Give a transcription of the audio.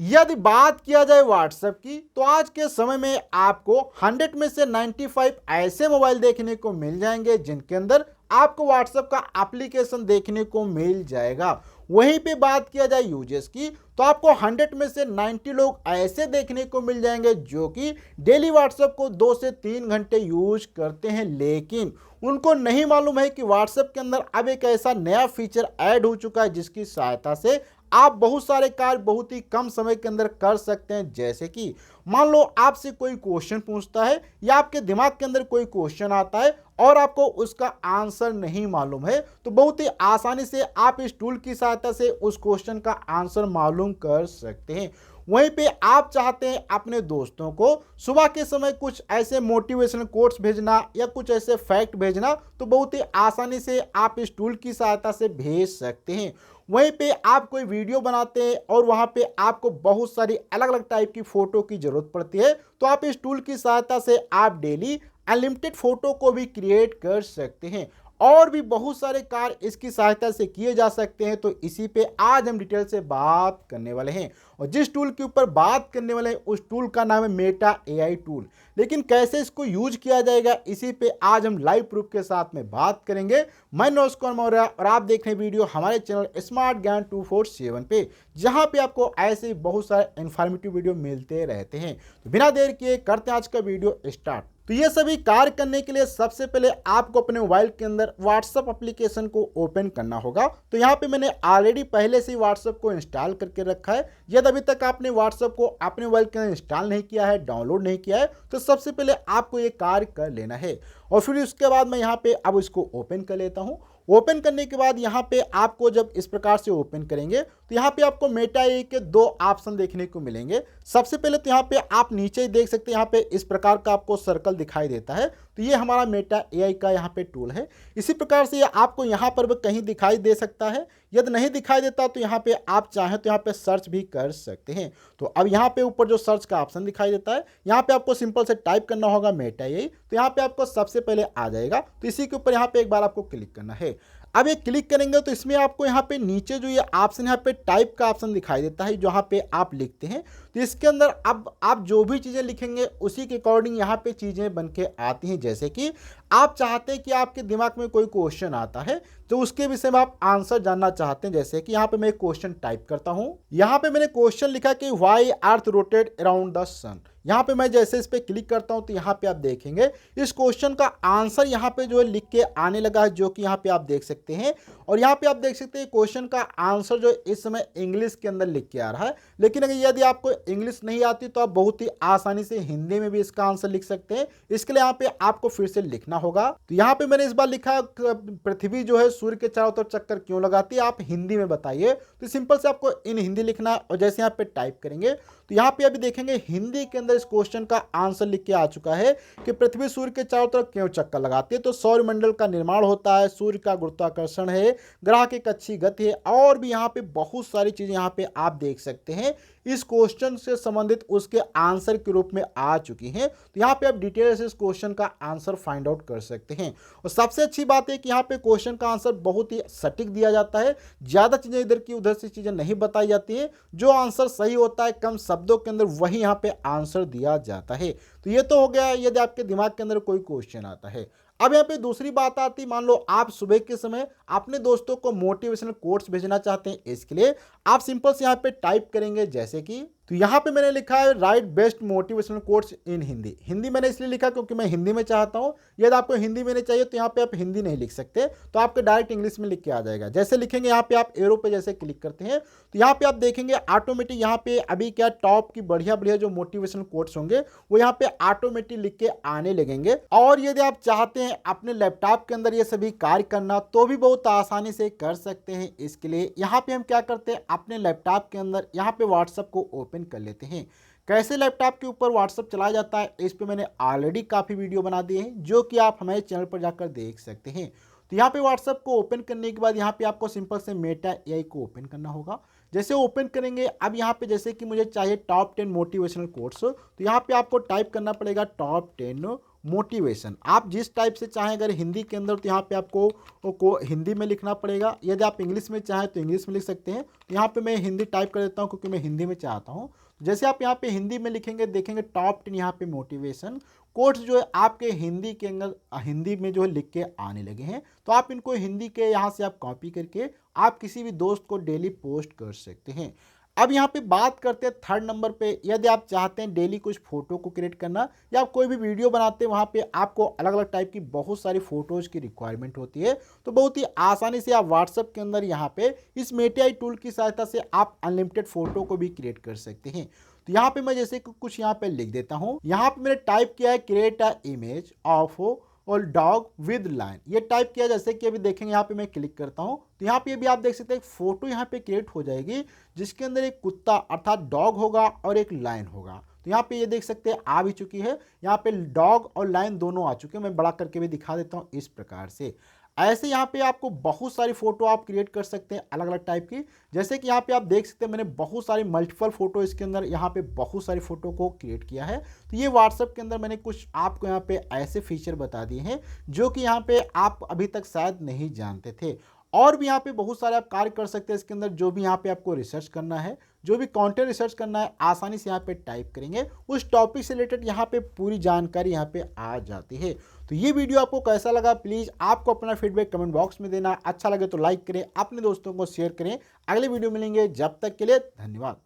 यदि बात किया जाए व्हाट्सएप की तो आज के समय में आपको 100 में से 95 ऐसे मोबाइल देखने को मिल जाएंगे जिनके अंदर आपको व्हाट्सएप का एप्लीकेशन देखने को मिल जाएगा। वहीं पे बात किया जाए यूजर्स की तो आपको 100 में से 90 लोग ऐसे देखने को मिल जाएंगे जो कि डेली व्हाट्सएप को 2 से 3 घंटे यूज करते हैं, लेकिन उनको नहीं मालूम है कि व्हाट्सएप के अंदर अब एक ऐसा नया फीचर ऐड हो चुका है जिसकी सहायता से आप बहुत सारे कार्य बहुत ही कम समय के अंदर कर सकते हैं। जैसे कि मान लो आपसे कोई क्वेश्चन पूछता है या आपके दिमाग के अंदर कोई क्वेश्चन आता है और आपको उसका आंसर नहीं मालूम है, तो बहुत ही आसानी से आप इस टूल की सहायता से उस क्वेश्चन का आंसर मालूम कर सकते हैं। वहीं पे आप चाहते हैं अपने दोस्तों को सुबह के समय कुछ ऐसे मोटिवेशनल कोट्स भेजना या कुछ ऐसे फैक्ट भेजना, तो बहुत ही आसानी से आप इस टूल की सहायता से भेज सकते हैं। वहीं पे आप कोई वीडियो बनाते हैं और वहां पे आपको बहुत सारी अलग अलग टाइप की फोटो की जरूरत पड़ती है, तो आप इस टूल की सहायता से आप डेली अनलिमिटेड फोटो को भी क्रिएट कर सकते हैं। और भी बहुत सारे कार्य इसकी सहायता से किए जा सकते हैं, तो इसी पे आज हम डिटेल से बात करने वाले हैं। और जिस टूल के ऊपर बात करने वाले हैं उस टूल का नाम है मेटा एआई टूल। लेकिन कैसे इसको यूज किया जाएगा इसी पे आज हम लाइव प्रूफ के साथ में बात करेंगे। मैं नोज कुमार मौर्य और आप देख रहे हैं वीडियो हमारे चैनल स्मार्ट ज्ञान 247 पे, जहां पे आपको ऐसे बहुत सारे इंफॉर्मेटिव वीडियो मिलते रहते हैं। तो बिना देर किए करते हैं आज का वीडियो स्टार्ट। तो ये सभी कार्य करने के लिए सबसे पहले आपको अपने मोबाइल के अंदर व्हाट्सएप एप्लीकेशन को ओपन करना होगा। तो यहाँ पे मैंने ऑलरेडी पहले से ही व्हाट्सएप को इंस्टॉल करके रखा है। यदि अभी तक आपने व्हाट्सएप को अपने मोबाइल के अंदर इंस्टॉल नहीं किया है, डाउनलोड नहीं किया है, तो सबसे पहले आपको ये कार्य कर लेना है। और फिर उसके बाद मैं यहाँ पे अब इसको ओपन कर लेता हूँ। ओपन करने के बाद यहाँ पे आपको जब इस प्रकार से ओपन करेंगे तो यहाँ पे आपको मेटा एआई के दो ऑप्शन देखने को मिलेंगे। सबसे पहले तो यहाँ पे आप नीचे ही देख सकते हैं, यहाँ पे इस प्रकार का आपको सर्कल दिखाई देता है, तो ये हमारा मेटा एआई का यहाँ पे टूल है। इसी प्रकार से ये आपको यहाँ पर भी कहीं दिखाई दे सकता है। यदि नहीं दिखाई देता तो यहाँ पे आप चाहें तो यहाँ पे सर्च भी कर सकते हैं। तो अब यहाँ पे ऊपर जो सर्च का ऑप्शन दिखाई देता है, यहाँ पे आपको सिंपल से टाइप करना होगा मेटा एआई, तो यहाँ पे आपको सबसे पहले आ जाएगा। तो इसी के ऊपर यहाँ पे एक बार आपको क्लिक करना है। अब ये क्लिक करेंगे तो इसमें आपको यहाँ पे नीचे जो ये ऑप्शन यहाँ पे टाइप का ऑप्शन दिखाई देता है, जहाँ पे आप लिखते हैं, तो इसके अंदर अब आप जो भी चीज़ें लिखेंगे उसी के अकॉर्डिंग यहाँ पे चीज़ें बन के आती हैं। जैसे कि आप चाहते हैं कि आपके दिमाग में कोई क्वेश्चन आता है तो उसके विषय में आप आंसर जानना चाहते हैं। जैसे कि यहाँ पे मैं क्वेश्चन टाइप करता हूँ। यहाँ पे मैंने क्वेश्चन लिखा कि why earth rotate around the sun. यहाँ पे मैं जैसे इस पे क्लिक करता हूँ तो यहाँ पे आप देखेंगे इस क्वेश्चन का आंसर यहाँ पे जो है लिख के आने लगा है, जो कि यहाँ पे आप देख सकते हैं। और यहाँ पे आप देख सकते हैं क्वेश्चन का आंसर जो इस समय इंग्लिश के अंदर लिख के आ रहा है। लेकिन अगर यदि आपको इंग्लिश नहीं आती तो आप बहुत ही आसानी से हिंदी में भी इसका आंसर लिख सकते हैं। इसके लिए यहाँ पे आपको फिर से लिखना होगा। तो यहाँ पे मैंने इस बार लिखा पृथ्वी जो है सूर्य के चारों तरफ चक्कर क्यों लगाती है, आप हिंदी में बताइए। तो सिंपल से आपको इन हिंदी लिखना है और जैसे यहाँ पे टाइप करेंगे तो यहाँ पे अभी देखेंगे हिंदी के अंदर इस क्वेश्चन का आंसर लिख के आ चुका है कि पृथ्वी सूर्य के चारों तरफ क्यों चक्कर लगाती है। तो सौरमंडल का निर्माण होता है, सूर्य का गुरुत्वाकर्षण है, ग्रह की कक्षीय गति है, और भी यहाँ पे बहुत सारी चीजें यहाँ पे आप देख सकते हैं इस क्वेश्चन से संबंधित उसके आंसर के रूप में आ चुकी हैं। तो यहाँ पे आप डिटेल से इस क्वेश्चन का आंसर फाइंड आउट कर सकते हैं। और सबसे अच्छी बात है कि यहाँ पे क्वेश्चन का आंसर बहुत ही सटीक दिया जाता है। ज्यादा चीजें इधर की उधर से चीजें नहीं बताई जाती है। जो आंसर सही होता है कम शब्दों के अंदर वही यहाँ पे आंसर दिया जाता है। तो ये तो हो गया यदि आपके दिमाग के अंदर कोई क्वेश्चन आता है। अब यहाँ पे दूसरी बात आती, मान लो आप सुबह के समय अपने दोस्तों को मोटिवेशनल कोट्स भेजना चाहते हैं। इसके लिए आप सिंपल से यहाँ पे टाइप करेंगे जैसे कि, तो यहाँ पे मैंने लिखा है right best motivational quotes in Hindi. Hindi मैंने इसलिए लिखा क्योंकि मैं हिंदी में चाहता हूँ। यदि आपको हिंदी में नहीं चाहिए तो यहाँ पे आप हिंदी नहीं लिख सकते, तो आपके डायरेक्ट इंग्लिश में लिख के आ जाएगा। जैसे लिखेंगे यहाँ पे आप एरो पे जैसे क्लिक करते हैं तो यहाँ पे आप देखेंगे ऑटोमेटिक यहाँ पे अभी क्या टॉप की बढ़िया बढ़िया जो मोटिवेशनल कोट्स होंगे वो यहाँ पे ऑटोमेटिक लिख के आने लगेंगे। और यदि आप चाहते हैं अपने लैपटॉप के अंदर ये सभी कार्य करना तो भी बहुत आसानी से कर सकते हैं। इसके लिए यहाँ पे हम क्या करते हैं, अपने लैपटॉप के अंदर यहाँ पे व्हाट्सएप को ओपन कर लेते हैं। कैसे लैपटॉप के ऊपर व्हाट्सएप चलाया जाता है इस पे मैंने ऑलरेडी काफ़ी वीडियो बना दिए हैं, जो कि आप हमारे चैनल पर जाकर देख सकते हैं। तो यहाँ पे व्हाट्सएप को ओपन करने के बाद यहाँ पे आपको सिंपल से मेटा एआई को ओपन करना होगा। जैसे ओपन करेंगे अब यहाँ पे जैसे कि मुझे चाहिए टॉप 10 मोटिवेशनल कोट्स, तो यहाँ पे आपको टाइप करना पड़ेगा टॉप 10 मोटिवेशन। आप जिस टाइप से चाहें, अगर हिंदी के अंदर तो यहाँ पे आपको को हिंदी में लिखना पड़ेगा, यदि आप इंग्लिश में चाहें तो इंग्लिश में लिख सकते हैं। तो यहाँ पे मैं हिंदी टाइप कर देता हूँ क्योंकि मैं हिंदी में चाहता हूँ। जैसे आप यहाँ पे हिंदी में लिखेंगे, देखेंगे टॉप 10 यहाँ पे मोटिवेशन कोट्स जो है आपके हिंदी के अंदर हिंदी में जो है लिख के आने लगे हैं। तो आप इनको हिंदी के यहाँ से आप कॉपी करके आप किसी भी दोस्त को डेली पोस्ट कर सकते हैं। अब यहाँ पे बात करते हैं थर्ड नंबर पे, यदि आप चाहते हैं डेली कुछ फोटो को क्रिएट करना या आप कोई भी वीडियो बनाते हैं, वहाँ पे आपको अलग अलग टाइप की बहुत सारी फोटोज की रिक्वायरमेंट होती है, तो बहुत ही आसानी से आप व्हाट्सएप के अंदर यहाँ पे इस मेटियाई टूल की सहायता से आप अनलिमिटेड फोटो को भी क्रिएट कर सकते हैं। तो यहाँ पे मैं जैसे कुछ यहाँ पे लिख देता हूँ, यहाँ पे मैंने टाइप किया है क्रिएट अ इमेज ऑफ और डॉग विद लाइन, ये टाइप किया। जैसे कि अभी देखेंगे यहाँ पे मैं क्लिक करता हूँ तो यहाँ पे भी आप देख सकते हैं एक फोटो यहाँ पे क्रिएट हो जाएगी जिसके अंदर एक कुत्ता अर्थात डॉग होगा और एक लाइन होगा। तो यहाँ पे ये देख सकते हैं आ भी चुकी है, यहाँ पे डॉग और लाइन दोनों आ चुके हैं। मैं बड़ा करके भी दिखा देता हूँ इस प्रकार से। ऐसे यहाँ पे आपको बहुत सारी फोटो आप क्रिएट कर सकते हैं अलग अलग टाइप की। जैसे कि यहाँ पे आप देख सकते हैं मैंने बहुत सारी मल्टीपल फोटो इसके अंदर यहाँ पे बहुत सारी फोटो को क्रिएट किया है। तो ये व्हाट्सएप के अंदर मैंने कुछ आपको यहाँ पे ऐसे फीचर बता दिए हैं जो कि यहाँ पे आप अभी तक शायद नहीं जानते थे। और भी यहाँ पे बहुत सारे आप कार्य कर सकते हैं इसके अंदर। जो भी यहाँ पे आपको रिसर्च करना है, जो भी कंटेंट रिसर्च करना है, आसानी से यहाँ पे टाइप करेंगे, उस टॉपिक से रिलेटेड यहाँ पे पूरी जानकारी यहाँ पे आ जाती है। तो ये वीडियो आपको कैसा लगा, प्लीज़ आपको अपना फीडबैक कमेंट बॉक्स में देना। अच्छा लगे तो लाइक करें, अपने दोस्तों को शेयर करें। अगले वीडियो मिलेंगे, जब तक के लिए धन्यवाद।